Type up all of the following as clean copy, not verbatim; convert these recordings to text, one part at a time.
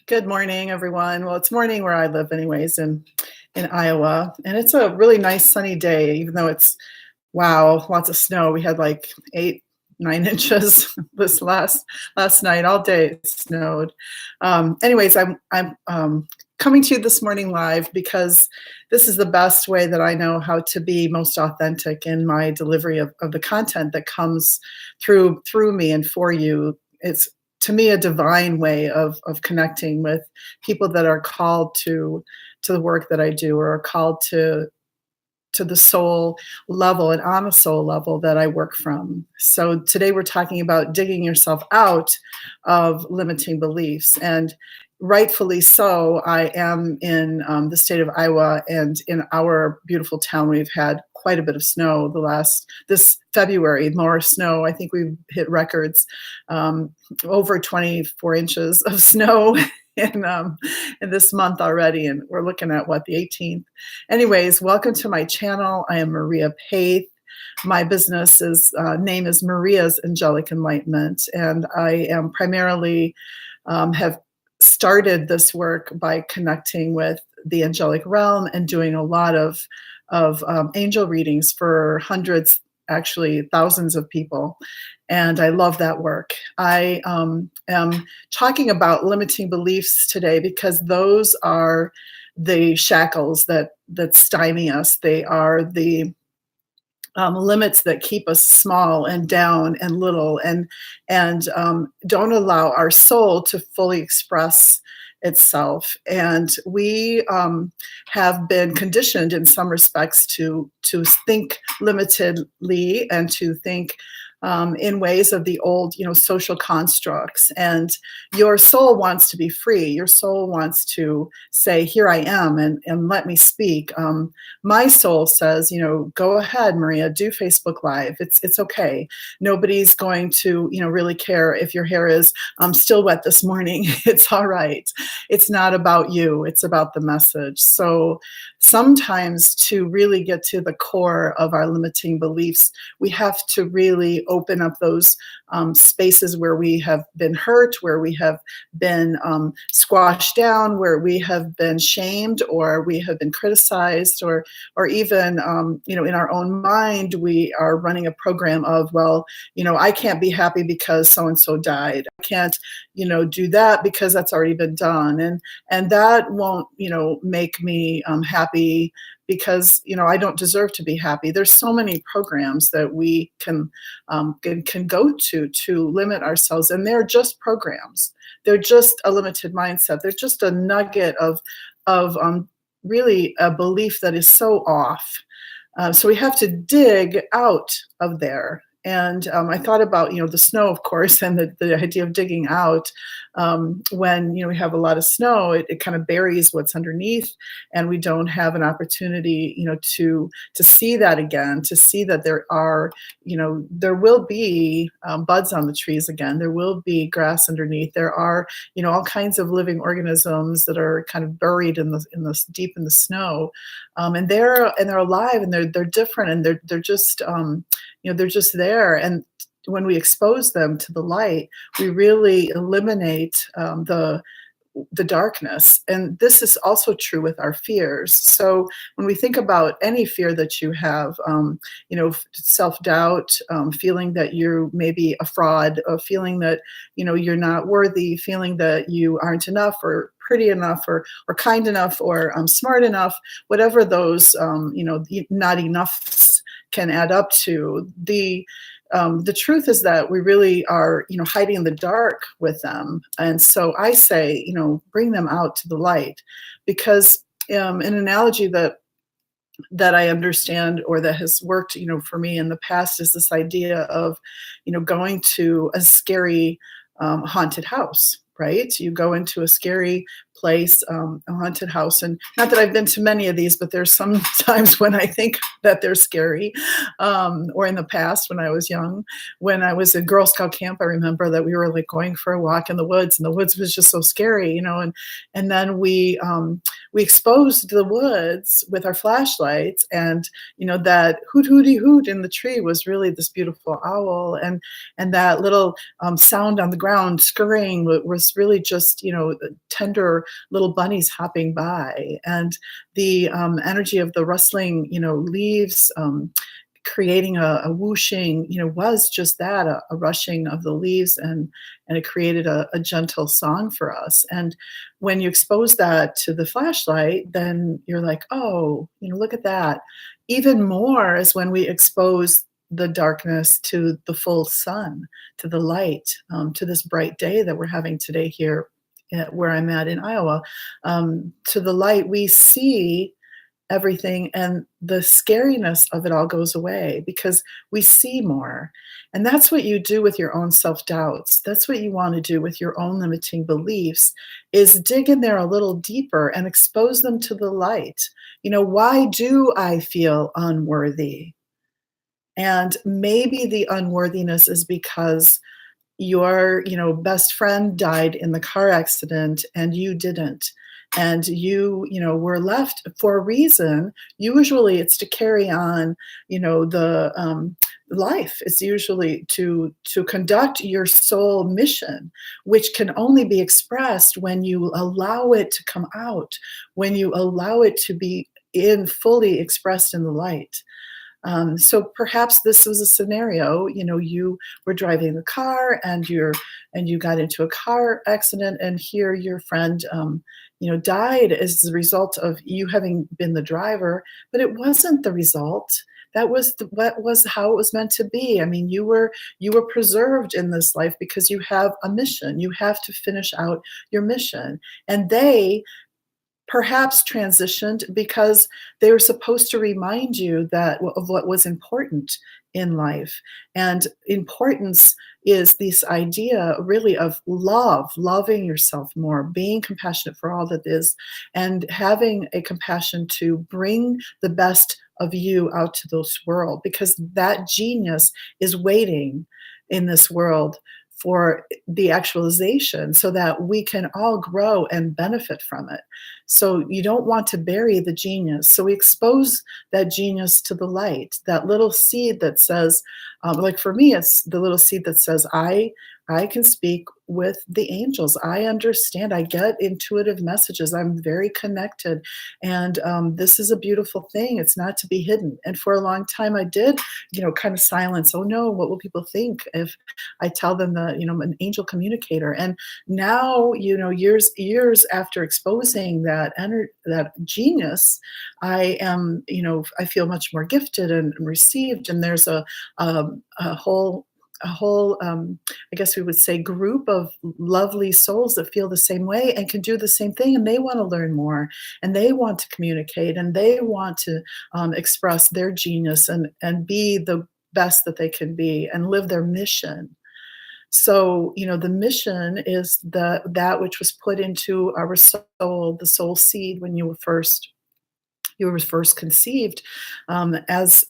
Good morning, everyone. Well, it's morning where I live anyways in Iowa, and it's a really nice sunny day, even though it's wow, lots of snow. We had like 8, 9 inches this last night. All day it snowed. Anyways, I'm coming to you this morning live because this is the best way that I know how to be most authentic in my delivery of the content that comes through me and for you. It's to me a divine way of connecting with people that are called to the work that I do, or are called to the soul level and on a soul level that I work from. So today we're talking about digging yourself out of limiting beliefs. And rightfully so, I am in the state of Iowa, and in our beautiful town, we've had quite a bit of snow this February, more snow. I think we've hit records, over 24 inches of snow in this month already, and we're looking at the 18th. Anyways, welcome to my channel. I am Maria Peth. My business name is Maria's Angelic Enlightenment, and I am primarily have started this work by connecting with the angelic realm and doing a lot of angel readings for hundreds, actually thousands of people. And I love that work. I am talking about limiting beliefs today because those are the shackles that stymie us. They are the limits that keep us small and down and little, and don't allow our soul to fully express itself. And we have been conditioned in some respects to think limitedly and to think in ways of the old, social constructs. And your soul wants to be free. Your soul wants to say, here I am, and let me speak. My soul says, go ahead, Maria, do Facebook Live. It's okay. Nobody's going to, really care if your hair is still wet this morning. It's all right. It's not about you. It's about the message. So sometimes to really get to the core of our limiting beliefs, we have to really open up those spaces where we have been hurt, where we have been squashed down, where we have been shamed, or we have been criticized, or even in our own mind we are running a program of, I can't be happy because so and so died. I can't do that because that's already been done, and that won't make me happy, because I don't deserve to be happy. There's so many programs that we can go to limit ourselves, and they're just programs. They're just a limited mindset. They're just a nugget of really a belief that is so off. So we have to dig out of there. And I thought about the snow, of course, and the idea of digging out. When we have a lot of snow, it kind of buries what's underneath, and we don't have an opportunity to see that again, to see that there are there will be buds on the trees again. There will be grass underneath. There are all kinds of living organisms that are kind of buried in the deep in the snow, and they're alive, and they're different, and they're just they're just there. And when we expose them to the light, we really eliminate the darkness. And this is also true with our fears. So when we think about any fear that you have, self-doubt, feeling that you're maybe a fraud, or feeling that you're not worthy, feeling that you aren't enough, or pretty enough, or kind enough, or smart enough, whatever those not enoughs can add up to, the truth is that we really are, hiding in the dark with them. And so I say, bring them out to the light, because an analogy that I understand, or that has worked, for me in the past, is this idea of, going to a scary haunted house. Right? You go into a scary place, a haunted house, and not that I've been to many of these, but there's some times when I think that they're scary, or in the past when I was young. When I was in Girl Scout camp, I remember that we were, like, going for a walk in the woods, and the woods was just so scary, and then we exposed the woods with our flashlights, and, that hoot hooty hoot in the tree was really this beautiful owl, and that little, sound on the ground scurrying was really just, tender little bunnies hopping by, and the, energy of the rustling, leaves, creating a whooshing, was just that, a rushing of the leaves, and it created a gentle song for us. And when you expose that to the flashlight, then you're like, oh, look at that. Even more is when we expose the darkness to the full sun, to the light, to this bright day that we're having today here where I'm at in Iowa. To the light, we see everything, and the scariness of it all goes away because we see more. And that's what you do with your own self-doubts. That's what you want to do with your own limiting beliefs, is dig in there a little deeper and expose them to the light. Why do I feel unworthy? And maybe the unworthiness is because your, best friend died in the car accident and you didn't. And were left for a reason. Usually it's to carry on, the life. It's usually to conduct your soul mission, which can only be expressed when you allow it to come out, when you allow it to be in fully expressed in the light. So perhaps this was a scenario, you were driving the car and you got into a car accident, and here your friend, died as a result of you having been the driver, but it wasn't the result. That was what was how it was meant to be. I mean, you were preserved in this life because you have a mission. You have to finish out your mission, and they perhaps transitioned because they were supposed to remind you that of what was important in life. And importance is this idea really of love, loving yourself more, being compassionate for all that is, and having a compassion to bring the best of you out to this world, because that genius is waiting in this world for the actualization so that we can all grow and benefit from it. So you don't want to bury the genius. So we expose that genius to the light, that little seed that says, like for me, it's the little seed that says, I can speak with the angels. I understand. I get intuitive messages. I'm very connected. And this is a beautiful thing. It's not to be hidden. And for a long time, I did, kind of silence. Oh no, what will people think if I tell them that, I'm an angel communicator? And now, years after exposing that genius, I am, I feel much more gifted and received. And there's a whole I guess we would say group of lovely souls that feel the same way and can do the same thing, and they want to learn more, and they want to communicate, and they want to express their genius and be the best that they can be and live their mission. So, the mission is that which was put into our soul, the soul seed, when you were first conceived, as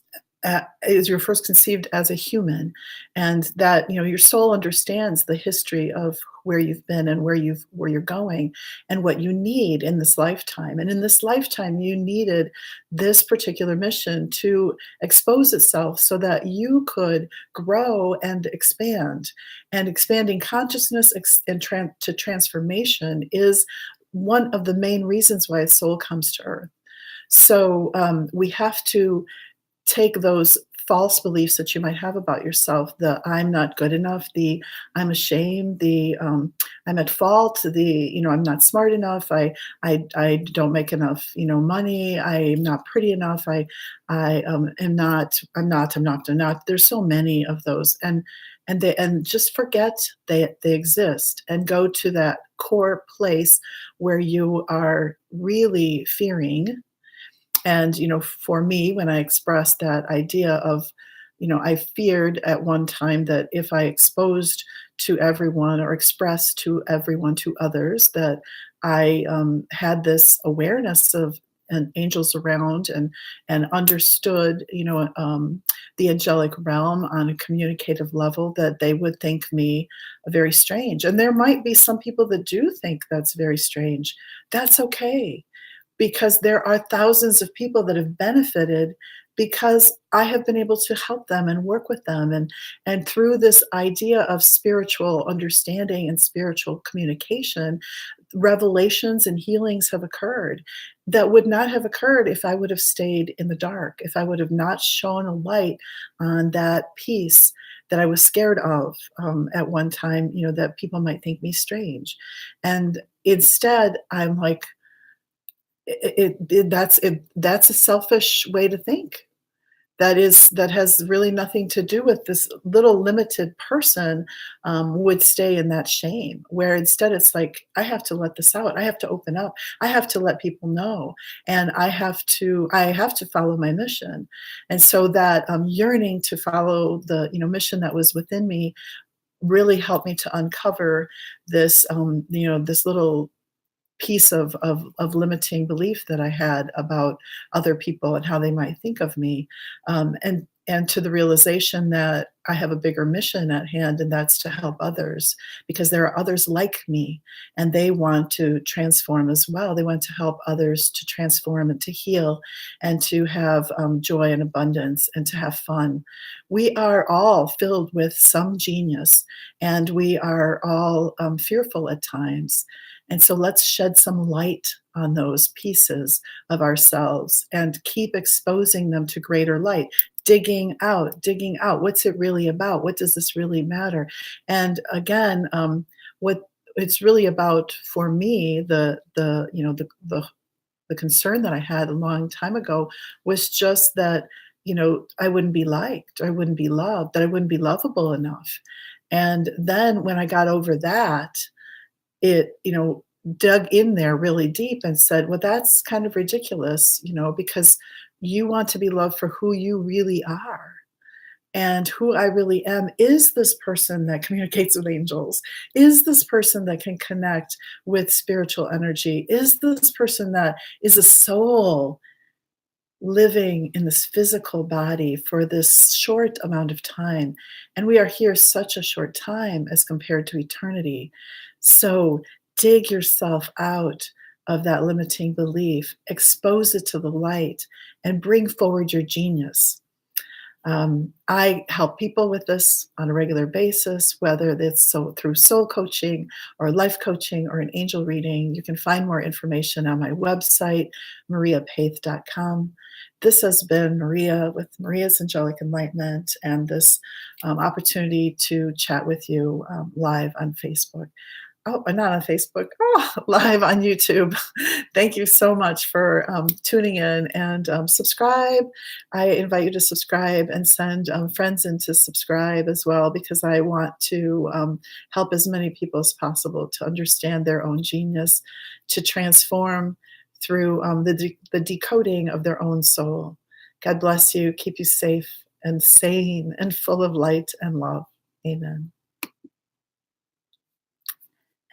you're first conceived as a human, and that your soul understands the history of where you've been and where you're going and what you need in this lifetime. And in this lifetime, you needed this particular mission to expose itself so that you could grow and expand. And expanding consciousness to transformation is one of the main reasons why a soul comes to earth. So we have to take those false beliefs that you might have about yourself, the I'm not good enough, the I'm ashamed, the I'm at fault, the I'm not smart enough, I don't make enough money, I'm not pretty enough, I'm not. There's so many of those, and just forget they exist, and go to that core place where you are really fearing. And, for me, when I expressed that idea of, I feared at one time that if I exposed to everyone or expressed to everyone, to others, that I had this awareness of and angels around and understood, the angelic realm on a communicative level that they would think me very strange. And there might be some people that do think that's very strange. That's okay because there are thousands of people that have benefited because I have been able to help them and work with them and through this idea of spiritual understanding and spiritual communication, revelations and healings have occurred that would not have occurred if I would have stayed in the dark, if I would have not shone a light on that piece that I was scared of at one time, that people might think me strange. And instead, I'm like, that's a selfish way to think. That has really nothing to do with this little limited person would stay in that shame, where instead it's like, I have to let this out. I have to open up. I have to let people know, and I have to follow my mission. And so that yearning to follow the mission that was within me really helped me to uncover this little piece of limiting belief that I had about other people and how they might think of me, and to the realization that I have a bigger mission at hand, and that's to help others because there are others like me, and they want to transform as well. They want to help others to transform and to heal, and to have joy and abundance and to have fun. We are all filled with some genius, and we are all fearful at times. And so let's shed some light on those pieces of ourselves and keep exposing them to greater light, digging out. What's it really about? What does this really matter? And again, what it's really about for me, the concern that I had a long time ago was just that, I wouldn't be liked, I wouldn't be loved, that I wouldn't be lovable enough. And then when I got over that, it, dug in there really deep and said, well, that's kind of ridiculous, because you want to be loved for who you really are. And who I really am is this person that communicates with angels, is this person that can connect with spiritual energy, is this person that is a soul living in this physical body for this short amount of time. And we are here such a short time as compared to eternity. So dig yourself out of that limiting belief, expose it to the light, and bring forward your genius. I help people with this on a regular basis, whether it's through soul coaching or life coaching or an angel reading. You can find more information on my website, mariapeth.com. This has been Maria with Maria's Angelic Enlightenment and this opportunity to chat with you live on Facebook. Oh, not on Facebook. Oh, live on YouTube. Thank you so much for tuning in and subscribe. I invite you to subscribe and send friends in to subscribe as well because I want to help as many people as possible to understand their own genius, to transform through the decoding of their own soul. God bless you. Keep you safe and sane and full of light and love. Amen.